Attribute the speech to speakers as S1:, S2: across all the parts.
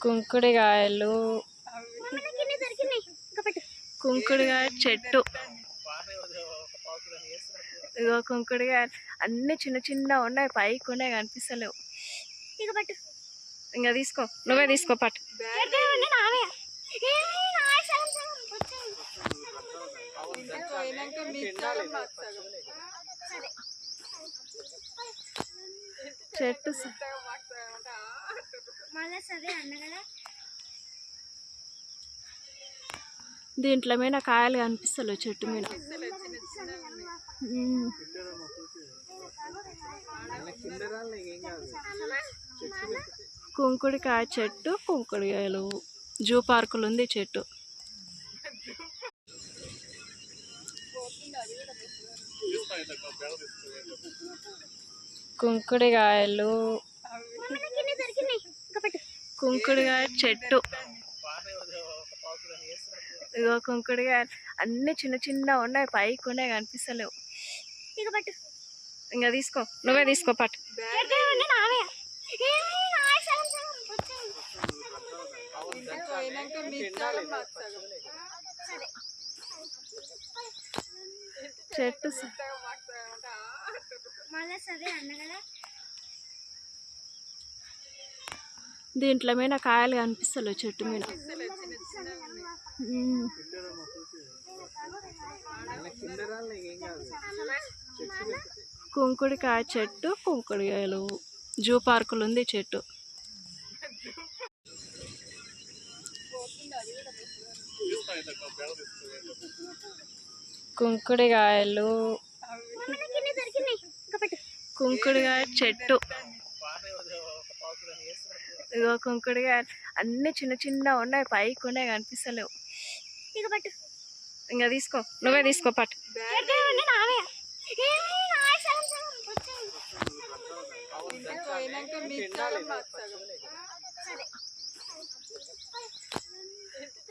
S1: కుంకుడికాయలు, కుంకుడికాయ చెట్టు. ఇగో కుంకుడికాయలు అన్ని చిన్న చిన్న ఉన్నాయి, పైకి ఉన్నాయి, కనిపిస్తలేవు. ఇంకా తీసుకో, నువ్వే తీసుకో పట్టు. చెట్టు దీంట్లో మీద కాయలు కనిపిస్తలేవు చెట్టు మీద. కుంకుడికాయ చెట్టు, కుంకుడికాయలు. జూ పార్కులు ఉంది చెట్టు. కుంకుడికాయలు, కుంకుడికాయ చెట్టు. ఇగో కుంకుడికాయలు అన్ని చిన్న చిన్న ఉన్నాయి, పైకి ఉన్నాయి, కనిపిస్తలేవు. ఇంకా తీసుకో, నువ్వే తీసుకో పట్టు. చెట్టు దీంట్లో మీద కాయలు కనిపిస్తలేవు చెట్టు మీద. కుంకుడికాయ చెట్టు, కుంకుడికాయలు. జూ పార్కులు ఉంది చెట్టు. కుంకుడికాయలు, కుంకుడికాయ చెట్టు. ఇగో కుంకుడికాయలు అన్ని చిన్న చిన్న ఉన్నాయి, పైకి ఉన్నాయి, కనిపిస్తలేవు. ఇంకా తీసుకో, నువ్వే తీసుకో పట్టు.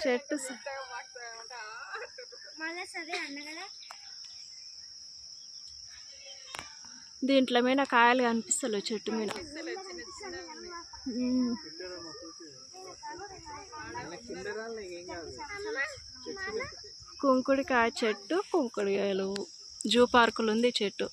S1: చెట్టు దీంట్లో మీద కాయలు కనిపిస్తలేవు చెట్టు మీద. కుంకుడికాయ చెట్టు, కుంకుడికాయలు. జూ పార్కులు ఉంది చెట్టు.